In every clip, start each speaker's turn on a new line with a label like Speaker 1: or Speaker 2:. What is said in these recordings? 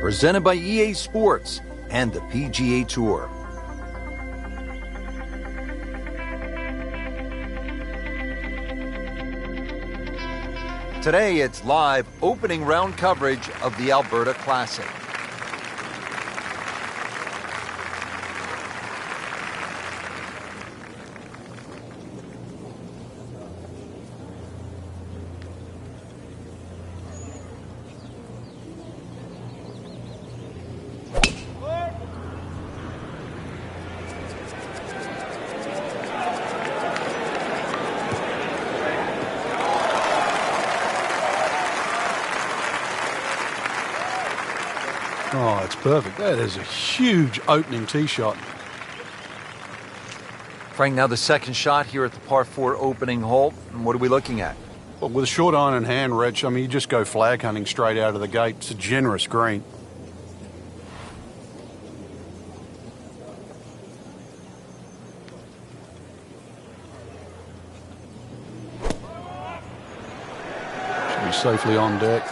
Speaker 1: Presented by EA Sports and the PGA Tour. Today, it's live opening round coverage of the Alberta Classic.
Speaker 2: Oh, it's perfect. That is a huge opening tee shot.
Speaker 1: Frank, now the second shot here at the par 4 opening hole. And what are we looking at?
Speaker 2: Well, with a short iron in hand, Rich, I mean, you just go flag hunting straight out of the gate. It's a generous green. Should be safely on deck.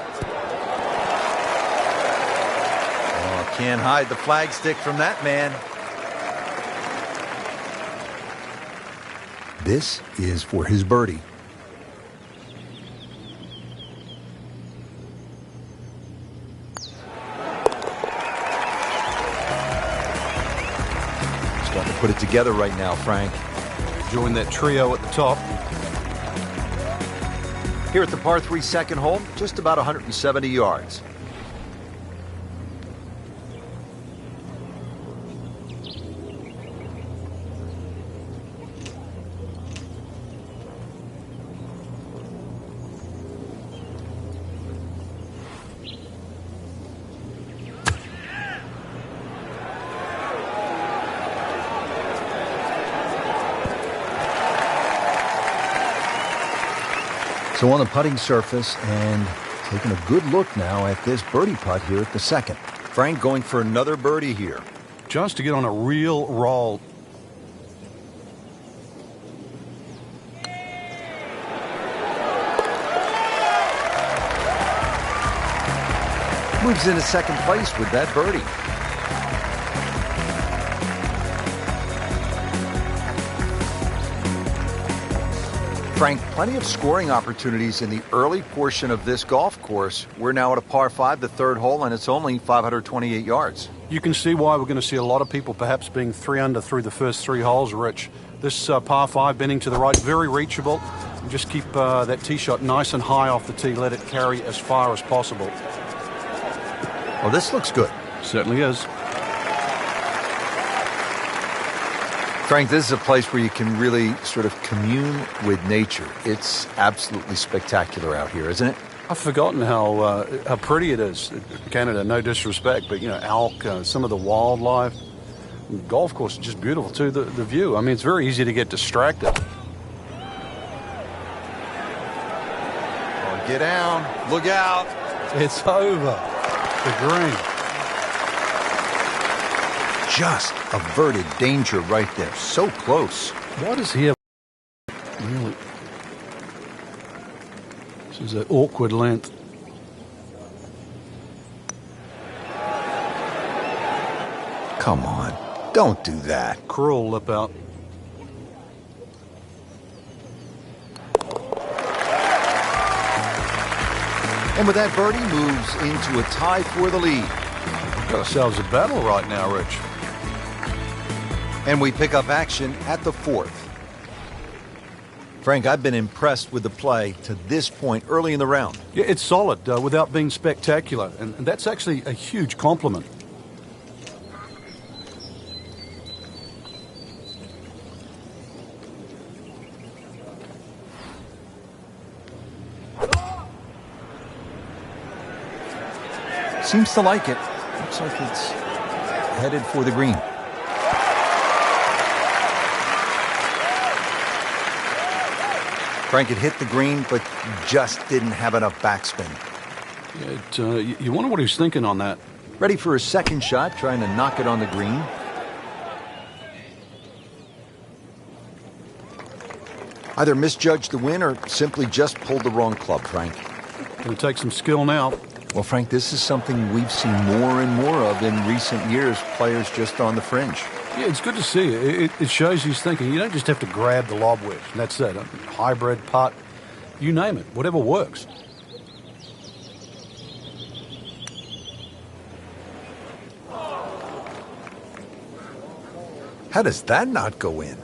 Speaker 1: Can't hide the flagstick from that man. This is for his birdie. Starting to put it together right now, Frank.
Speaker 2: Join that trio at the top.
Speaker 1: Here at the par 3 second hole, just about 170 yards. So on the putting surface, and taking a good look now at this birdie putt here at the second. Frank going for another birdie here.
Speaker 2: Just to get on a real roll.
Speaker 1: Moves into second place with that birdie. Frank, plenty of scoring opportunities in the early portion of this golf course. We're now at a par 5, the third hole, and it's only 528 yards.
Speaker 2: You can see why we're going to see a lot of people perhaps being 3 under through the first 3 holes, Rich. This par 5 bending to the right, very reachable. And just keep that tee shot nice and high off the tee. Let it carry as far as possible.
Speaker 1: Well, this looks good.
Speaker 2: Certainly is.
Speaker 1: Frank, this is a place where you can really sort of commune with nature. It's absolutely spectacular out here, isn't it?
Speaker 2: I've forgotten how pretty it is. Canada, no disrespect, but, you know, elk, some of the wildlife. The golf course is just beautiful, too, the view. I mean, it's very easy to get distracted.
Speaker 1: Oh, get down. Look out.
Speaker 2: It's over. The green.
Speaker 1: Just averted danger right there. So close.
Speaker 2: What is he? Really? This is an awkward length.
Speaker 1: Come on. Don't do that.
Speaker 2: Cruel lip out.
Speaker 1: And with that, birdie moves into a tie for the lead.
Speaker 2: Got ourselves a battle right now, Rich.
Speaker 1: And we pick up action at the 4th. Frank, I've been impressed with the play to this point early in the round.
Speaker 2: Yeah, it's solid without being spectacular, and that's actually a huge compliment.
Speaker 1: Seems to like it. Looks like it's headed for the green. Frank, it hit the green, but just didn't have enough backspin.
Speaker 2: You wonder what he was thinking on that.
Speaker 1: Ready for his second shot, trying to knock it on the green. Either misjudged the win or simply just pulled the wrong club, Frank.
Speaker 2: Going to take some skill now.
Speaker 1: Well, Frank, this is something we've seen more and more of in recent years, players just on the fringe.
Speaker 2: Yeah, it's good to see. It shows he's thinking. You don't just have to grab the lob wedge. And that's it. A hybrid putt, you name it, whatever works.
Speaker 1: How does that not go in?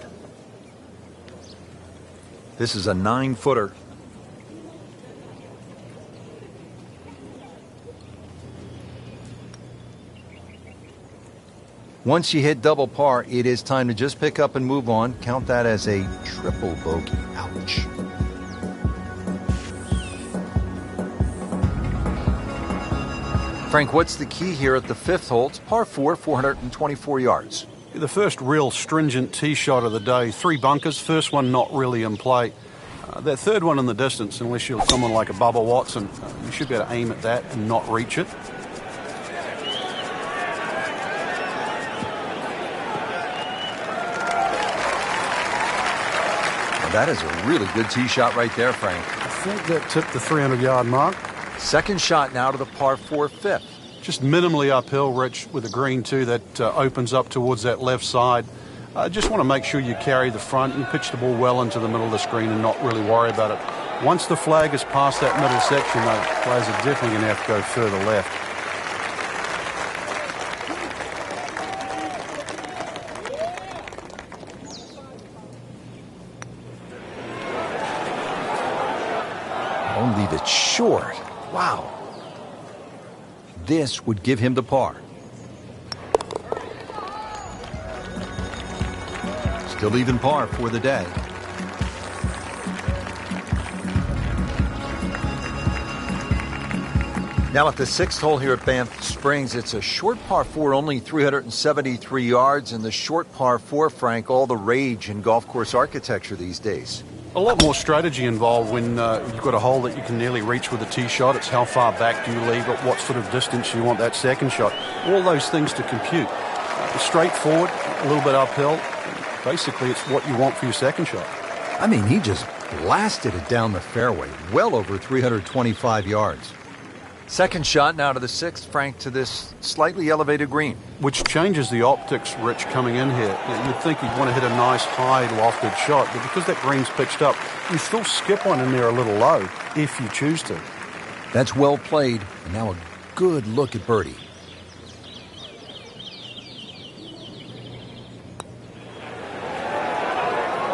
Speaker 1: This is a 9-footer. Once you hit double par, it is time to just pick up and move on. Count that as a triple bogey. Ouch. Frank, what's the key here at the 5th hole? It's par 4, 424 yards.
Speaker 2: The first real stringent tee shot of the day. 3 bunkers, first one not really in play. That third one in the distance, unless you're someone like a Bubba Watson, you should be able to aim at that and not reach it.
Speaker 1: Well, that is a really good tee shot right there, Frank.
Speaker 2: I think that tipped the 300-yard mark.
Speaker 1: Second shot now to the par 4 5th.
Speaker 2: Just minimally uphill, Rich, with a green too that opens up towards that left side. Just want to make sure you carry the front and pitch the ball well into the middle of the screen and not really worry about it. Once the flag is past that middle section, though, players are definitely going to have to go further left.
Speaker 1: Don't leave it short. Wow. This would give him the par. Still even par for the day. Now at the 6th hole here at Banff Springs, it's a short par 4, only 373 yards, and the short par 4, Frank, all the rage in golf course architecture these days.
Speaker 2: A lot more strategy involved when you've got a hole that you can nearly reach with a tee shot. It's how far back do you leave it, what sort of distance you want that second shot. All those things to compute. Straightforward, a little bit uphill. Basically, it's what you want for your second shot.
Speaker 1: I mean, he just blasted it down the fairway, well over 325 yards. Second shot now to the 6th, Frank, to this slightly elevated green.
Speaker 2: Which changes the optics, Rich, coming in here. You'd think you'd want to hit a nice high lofted shot, but because that green's pitched up, you still skip one in there a little low, if you choose to.
Speaker 1: That's well played, and now a good look at birdie.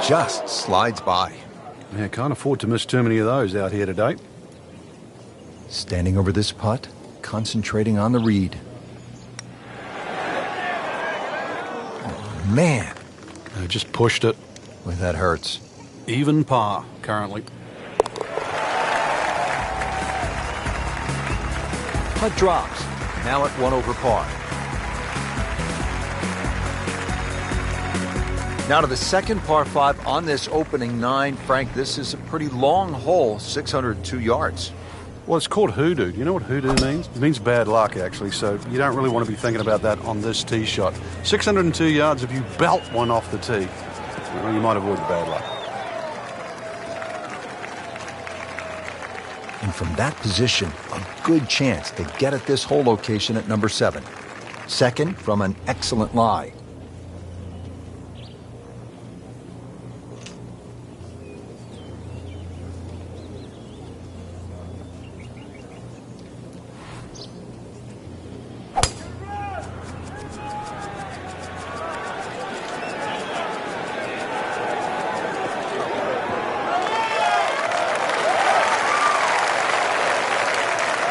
Speaker 1: Just slides by.
Speaker 2: Yeah, can't afford to miss too many of those out here today.
Speaker 1: Standing over this putt, concentrating on the read. Oh, man.
Speaker 2: Just pushed it.
Speaker 1: Boy, that hurts.
Speaker 2: Even par, currently.
Speaker 1: Putt drops. Now at 1 over par. Now to the second par 5 on this opening 9. Frank, this is a pretty long hole, 602 yards.
Speaker 2: Well, it's called hoodoo. Do you know what hoodoo means? It means bad luck, actually, so you don't really want to be thinking about that on this tee shot. 602 yards if you belt one off the tee. Well, you might avoid the bad luck.
Speaker 1: And from that position, a good chance to get at this hole location at number 7. Second from an excellent lie.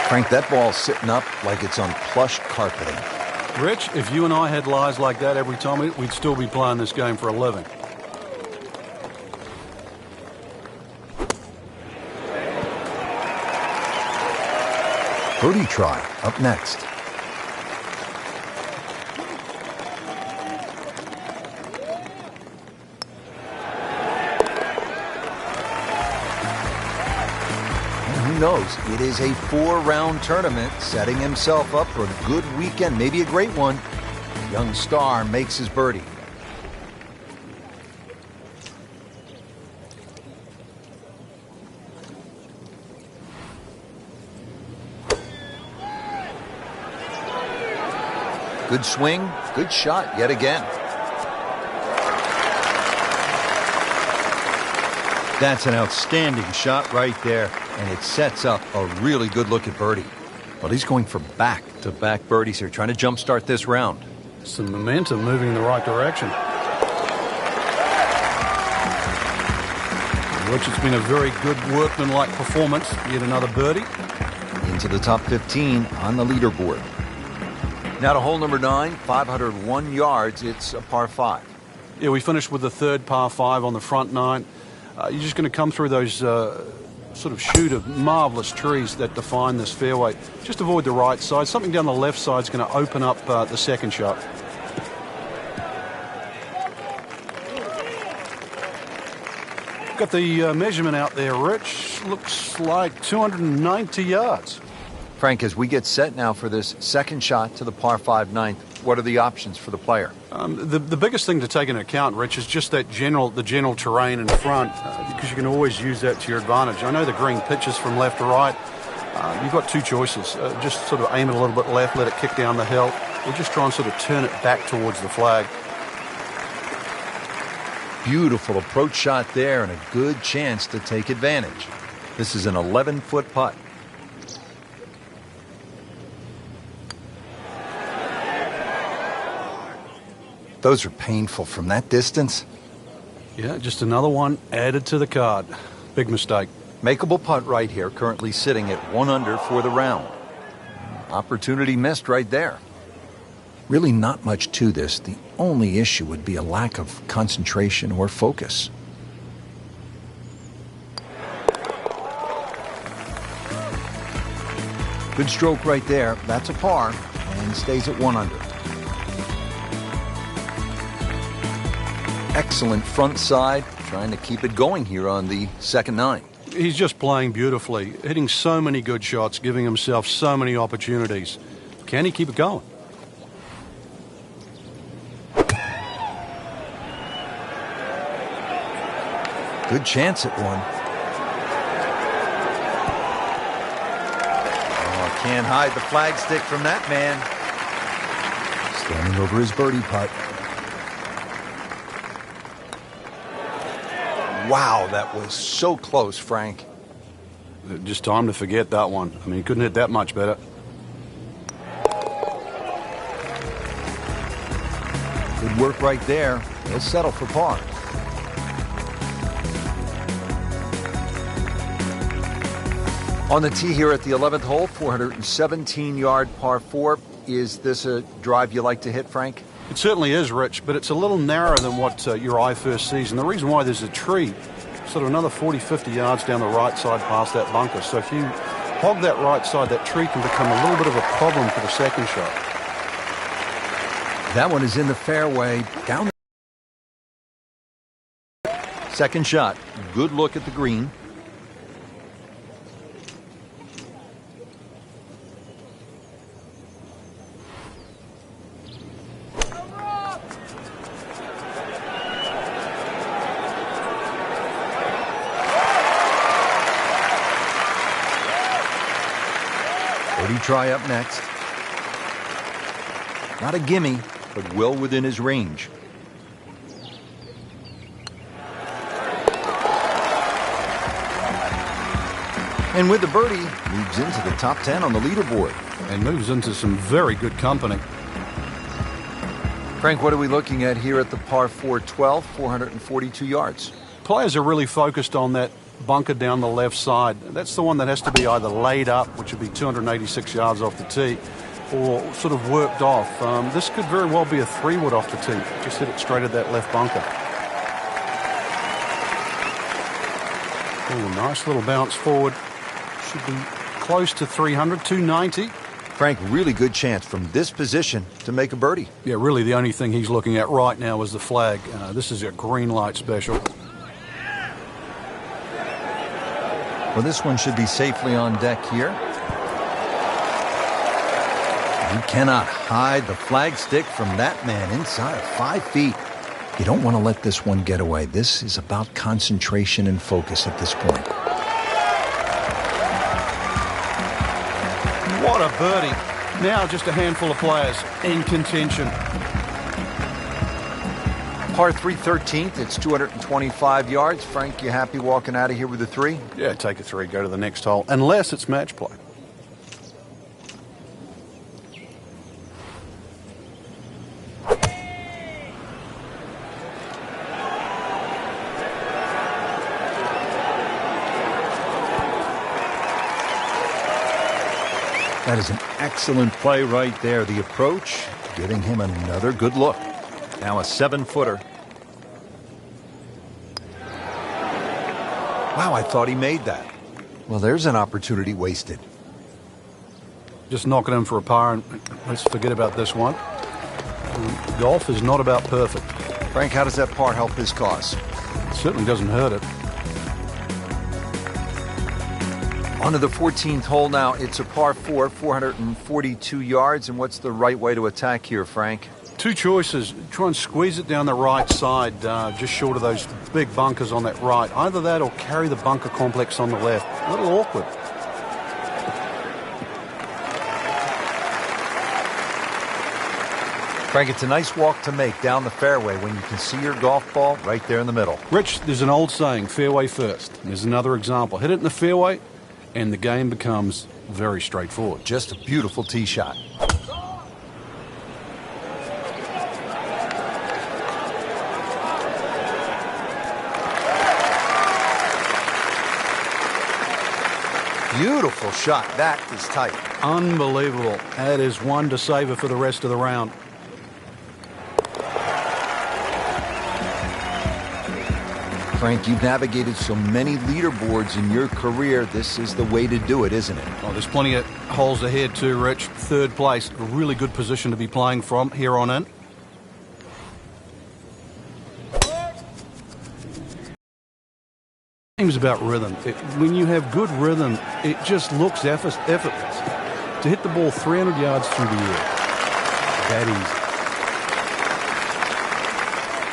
Speaker 1: Frank, that ball's sitting up like it's on plush carpeting.
Speaker 2: Rich, if you and I had lies like that every time, we'd still be playing this game for a living.
Speaker 1: Birdie try up next. Knows it is a 4-round tournament, setting himself up for a good weekend, maybe a great one. The young star makes his birdie. Good swing, good shot yet again.
Speaker 3: That's an outstanding shot right there.
Speaker 1: And it sets up a really good look at birdie. Well, he's going for back-to-back birdies here, trying to jumpstart this round.
Speaker 2: Some momentum moving in the right direction. Which has been a very good workmanlike performance. Yet another birdie.
Speaker 1: Into the top 15 on the leaderboard. Now to hole number 9, 501 yards. It's a par 5.
Speaker 2: Yeah, we finished with the third par 5 on the front 9. You're just going to come through those sort of chute of marvelous trees that define this fairway. Just avoid the right side. Something down the left side is going to open up the second shot. Got the measurement out there, Rich. Looks like 290 yards.
Speaker 1: Frank, as we get set now for this second shot to the par 5 ninth, what are the options for the player?
Speaker 2: The biggest thing to take into account, Rich, is just the general terrain in front, because you can always use that to your advantage. I know the green pitches from left to right. You've got two choices. Just sort of aim it a little bit left, let it kick down the hill, or just try and sort of turn it back towards the flag.
Speaker 1: Beautiful approach shot there and a good chance to take advantage. This is an 11-foot putt. Those are painful from that distance.
Speaker 2: Yeah, just another one added to the card. Big mistake.
Speaker 1: Makeable putt right here, currently sitting at 1 under for the round. Opportunity missed right there. Really not much to this. The only issue would be a lack of concentration or focus. Good stroke right there. That's a par and stays at 1 under. Excellent front side, trying to keep it going here on the second 9.
Speaker 2: He's just playing beautifully, hitting so many good shots, giving himself so many opportunities. Can he keep it going?
Speaker 1: Good chance at one. Oh, can't hide the flag stick from that man. Standing over his birdie putt. Wow, that was so close, Frank.
Speaker 2: Just time to forget that one. I mean, he couldn't hit that much better.
Speaker 1: Good work right there. He'll settle for par. On the tee here at the 11th hole, 417-yard par 4. Is this a drive you like to hit, Frank?
Speaker 2: It certainly is, Rich, but it's a little narrower than what your eye first sees. And the reason why, there's a tree sort of another 40, 50 yards down the right side past that bunker. So if you hog that right side, that tree can become a little bit of a problem for the second shot.
Speaker 1: That one is in the fairway. Down. Second shot. Good look at the green. Try up next. Not a gimme, but well within his range. And with the birdie, moves into the top 10 on the leaderboard.
Speaker 2: And moves into some very good company.
Speaker 1: Frank, what are we looking at here at the par 4 12, 442 yards?
Speaker 2: Players are really focused on that bunker down the left side. That's the one that has to be either laid up, which would be 286 yards off the tee, or sort of worked off. This could very well be a 3-wood off the tee. Just hit it straight at that left bunker. Oh, nice little bounce forward. Should be close to 300, 290.
Speaker 1: Frank, really good chance from this position to make a birdie.
Speaker 2: Yeah, really the only thing he's looking at right now is the flag. This is a green light special.
Speaker 1: Well, this one should be safely on deck here. You cannot hide the flag stick from that man inside of 5 feet. You don't want to let this one get away. This is about concentration and focus at this point.
Speaker 2: What a birdie. Now just a handful of players in contention.
Speaker 1: Par 3 13th, it's 225 yards. Frank, you happy walking out of here with a 3?
Speaker 2: Yeah, take a 3, go to the next hole, unless it's match play.
Speaker 3: That is an excellent play right there. The approach, giving him another good look. Now a 7-footer. Wow, I thought he made that.
Speaker 1: Well, there's an opportunity wasted.
Speaker 2: Just knock it in for a par, and let's forget about this one. Golf is not about perfect.
Speaker 1: Frank, how does that par help his cause?
Speaker 2: It certainly doesn't hurt it.
Speaker 1: On to the 14th hole now. It's a par 4, 442 yards. And what's the right way to attack here, Frank?
Speaker 2: Two choices. Try and squeeze it down the right side, just short of those big bunkers on that right. Either that or carry the bunker complex on the left. A little awkward.
Speaker 1: Frank, it's a nice walk to make down the fairway when you can see your golf ball right there in the middle.
Speaker 2: Rich, there's an old saying, fairway first. There's another example. Hit it in the fairway, and the game becomes very straightforward.
Speaker 1: Just a beautiful tee shot. Beautiful shot. That is tight.
Speaker 2: Unbelievable. That is one to savor for the rest of the round.
Speaker 1: Frank, you've navigated so many leaderboards in your career. This is the way to do it, isn't it?
Speaker 2: Oh, there's plenty of holes ahead too, Rich. Third place, a really good position to be playing from here on in. Game's about rhythm. When you have good rhythm, it just looks effortless. To hit the ball 300 yards through the air, that easy.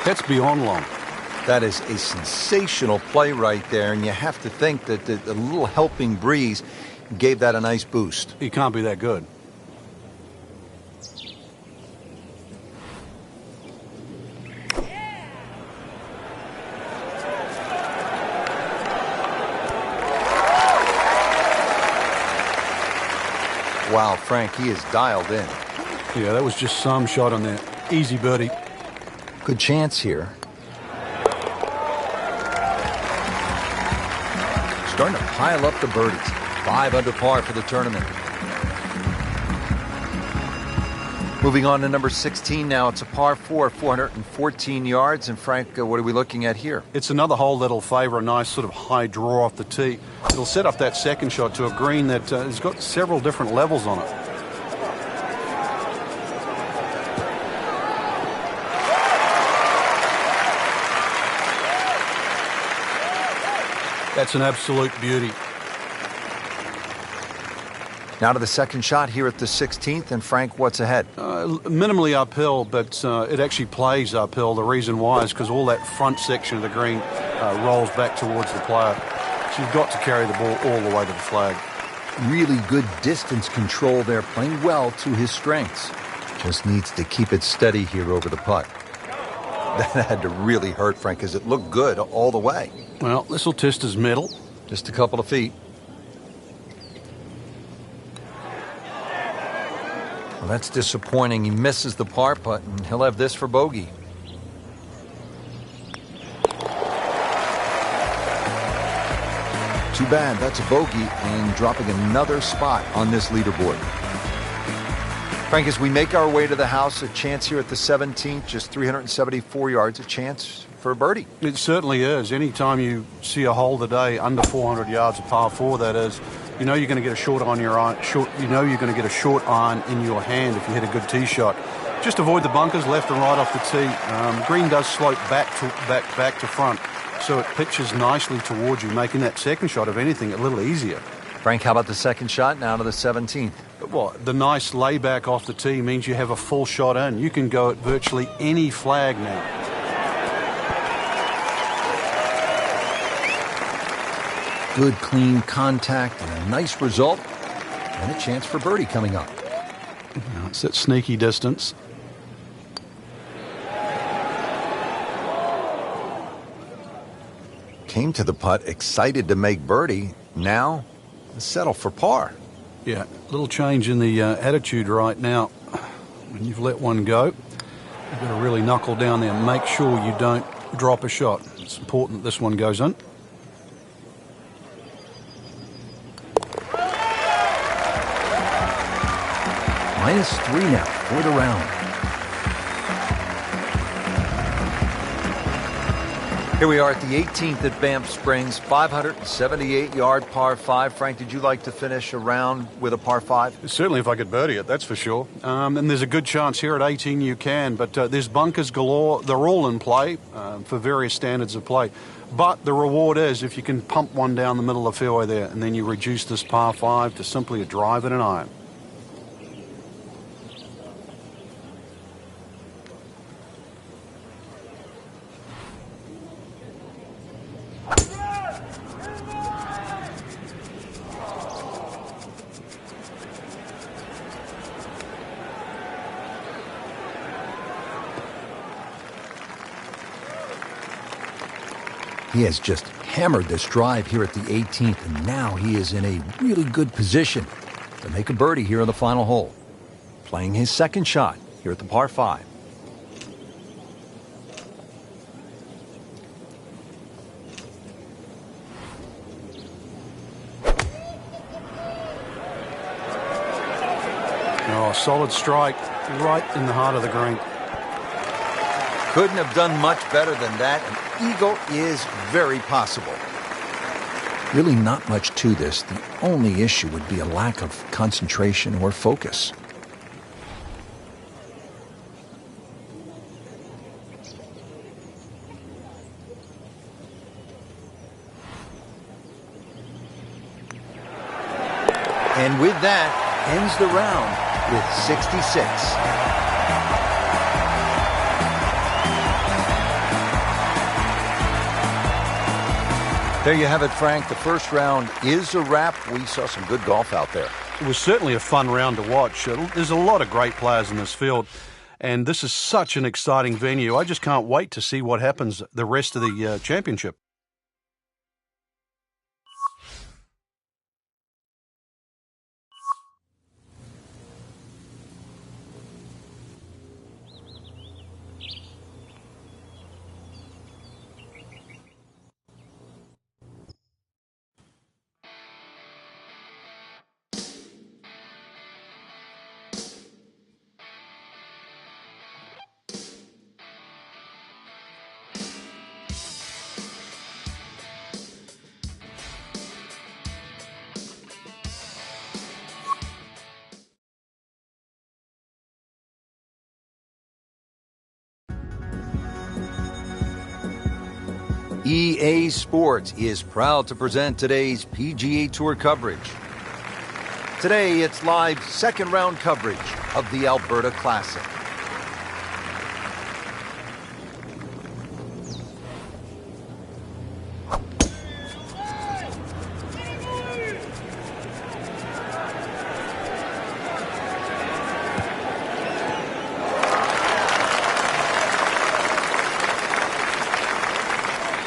Speaker 2: That's beyond long.
Speaker 1: That is a sensational play right there, and you have to think that the little helping breeze gave that a nice boost.
Speaker 2: He can't be that good.
Speaker 1: Wow, Frank, he is dialed in.
Speaker 2: Yeah, that was just some shot on that. Easy birdie.
Speaker 1: Good chance here. Starting to pile up the birdies. 5 under par for the tournament. Moving on to number 16 now. It's a par 4, 414 yards. And Frank, what are we looking at here?
Speaker 2: It's another hole that'll favour a nice sort of high draw off the tee. It'll set up that second shot to a green that has got several different levels on it. That's an absolute beauty.
Speaker 1: Now to the second shot here at the 16th. And Frank, what's ahead?
Speaker 2: Minimally uphill, but it actually plays uphill. The reason why is because all that front section of the green rolls back towards the player. So you've got to carry the ball all the way to the flag.
Speaker 1: Really good distance control there, playing well to his strengths. Just needs to keep it steady here over the putt. That had to really hurt, Frank, because it looked good all the way.
Speaker 2: Well, this will test his mettle.
Speaker 1: Just a couple of feet. Well, that's disappointing. He misses the par putt, and he'll have this for bogey. Too bad. That's a bogey and dropping another spot on this leaderboard. Frank, as we make our way to the house, a chance here at the 17th, just 374 yards, a chance for a birdie.
Speaker 2: It certainly is. Anytime you see a hole today under 400 yards, a par 4 that is, you know you're going to get a short on your iron. You know you're going to get a short iron in your hand if you hit a good tee shot. Just avoid the bunkers left and right off the tee. Green does slope back to front, so it pitches nicely towards you, making that second shot, if anything, a little easier.
Speaker 1: Frank, how about the second shot now to the 17th?
Speaker 2: Well, the nice layback off the tee means you have a full shot in. You can go at virtually any flag now.
Speaker 1: Good, clean contact and a nice result. And a chance for birdie coming up.
Speaker 2: It's that sneaky distance.
Speaker 1: Came to the putt excited to make birdie. Now, settle for par.
Speaker 2: Yeah, a little change in the attitude right now. When you've let one go, you've got to really knuckle down there and make sure you don't drop a shot. It's important that this one goes in.
Speaker 1: -3 now for the round. Here we are at the 18th at Banff Springs, 578-yard par 5. Frank, did you like to finish a round with a par 5?
Speaker 2: Certainly if I could birdie it, that's for sure. And there's a good chance here at 18 you can, but there's bunkers galore. They're all in play for various standards of play. But the reward is if you can pump one down the middle of the fairway there, and then you reduce this par 5 to simply a drive and an iron.
Speaker 1: He has just hammered this drive here at the 18th, and now he is in a really good position to make a birdie here on the final hole. Playing his second shot here at the par 5.
Speaker 2: Oh, solid strike right in the heart of the green.
Speaker 1: Couldn't have done much better than that. An eagle is very possible. Really not much to this. The only issue would be a lack of concentration or focus. And with that, ends the round with 66. There you have it, Frank. The first round is a wrap. We saw some good golf out there.
Speaker 2: It was certainly a fun round to watch. There's a lot of great players in this field, and this is such an exciting venue. I just can't wait to see what happens the rest of the championship.
Speaker 1: EA Sports is proud to present today's PGA Tour coverage. Today, it's live second round coverage of the Alberta Classic.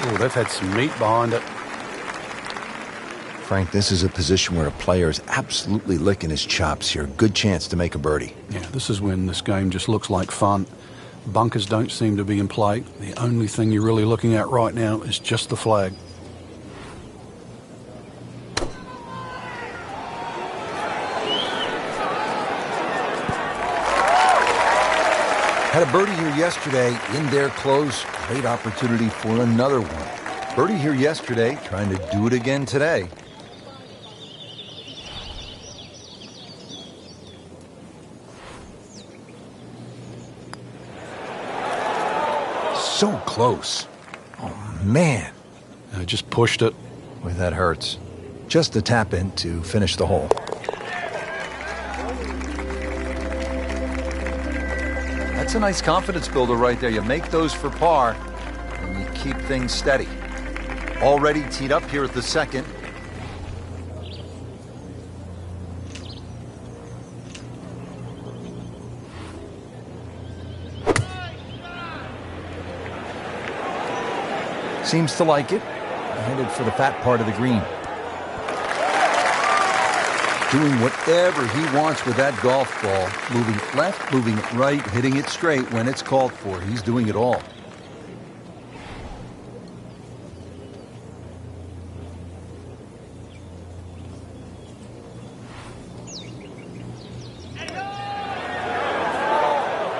Speaker 2: Oh, they've had some meat behind it.
Speaker 1: Frank, this is a position where a player is absolutely licking his chops here. Good chance to make a birdie.
Speaker 2: Yeah, this is when this game just looks like fun. Bunkers don't seem to be in play. The only thing you're really looking at right now is just the flag.
Speaker 1: Had a birdie here yesterday in their close. Great opportunity for another one. Birdie here yesterday, trying to do it again today. So close. Oh, man.
Speaker 2: I just pushed it.
Speaker 1: Boy, that hurts. Just a tap in to finish the hole. That's a nice confidence builder right there. You make those for par, and you keep things steady. Already teed up here at the second. Seems to like it. Headed for the fat part of the green. Doing whatever he wants with that golf ball. Moving it left, moving it right, hitting it straight when it's called for. He's doing it all.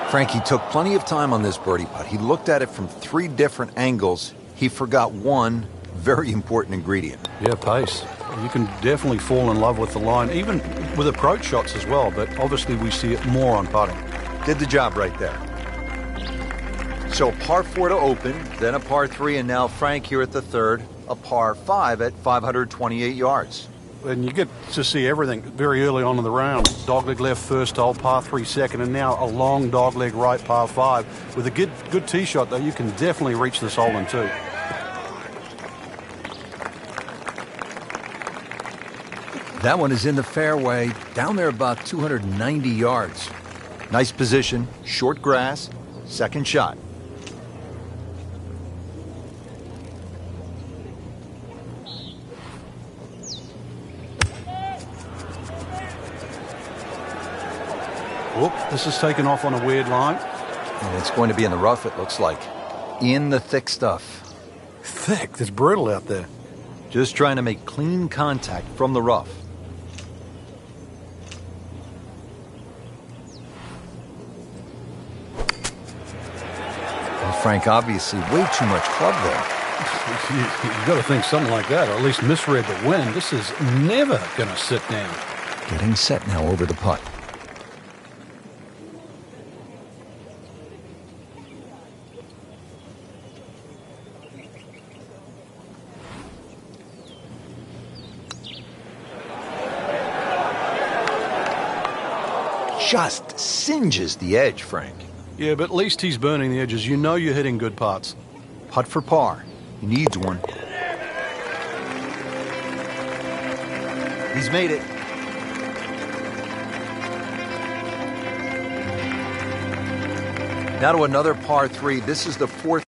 Speaker 1: Frankie took plenty of time on this birdie putt. He looked at it from 3 different angles. He forgot one very important ingredient.
Speaker 2: Yeah, pace. You can definitely fall in love with the line, even with approach shots as well, but obviously we see it more on putting.
Speaker 1: Did the job right there. So a par 4 to open, then a par 3, and now Frank here at the third, a par 5 at 528 yards.
Speaker 2: And you get to see everything very early on in the round. Dogleg left first hole, par 3 second, and now a long dogleg right, par 5. With a good tee shot, though, you can definitely reach this hole in 2.
Speaker 1: That one is in the fairway, down there about 290 yards. Nice position, short grass, second shot.
Speaker 2: Whoop, this is taken off on a weird line.
Speaker 1: And it's going to be in the rough, it looks like. In the thick stuff.
Speaker 2: Thick, it's brutal out there.
Speaker 1: Just trying to make clean contact from the rough. Well, Frank, obviously way too much club there.
Speaker 2: You've got to think something like that, or at least misread the wind. This is never going to sit down.
Speaker 1: Getting set now over the putt. Just singes the edge, Frank.
Speaker 2: Yeah, but at least he's burning the edges. You know you're hitting good putts.
Speaker 1: Putt for par. He needs one. He's made it. Now to another par 3. This is the 4th.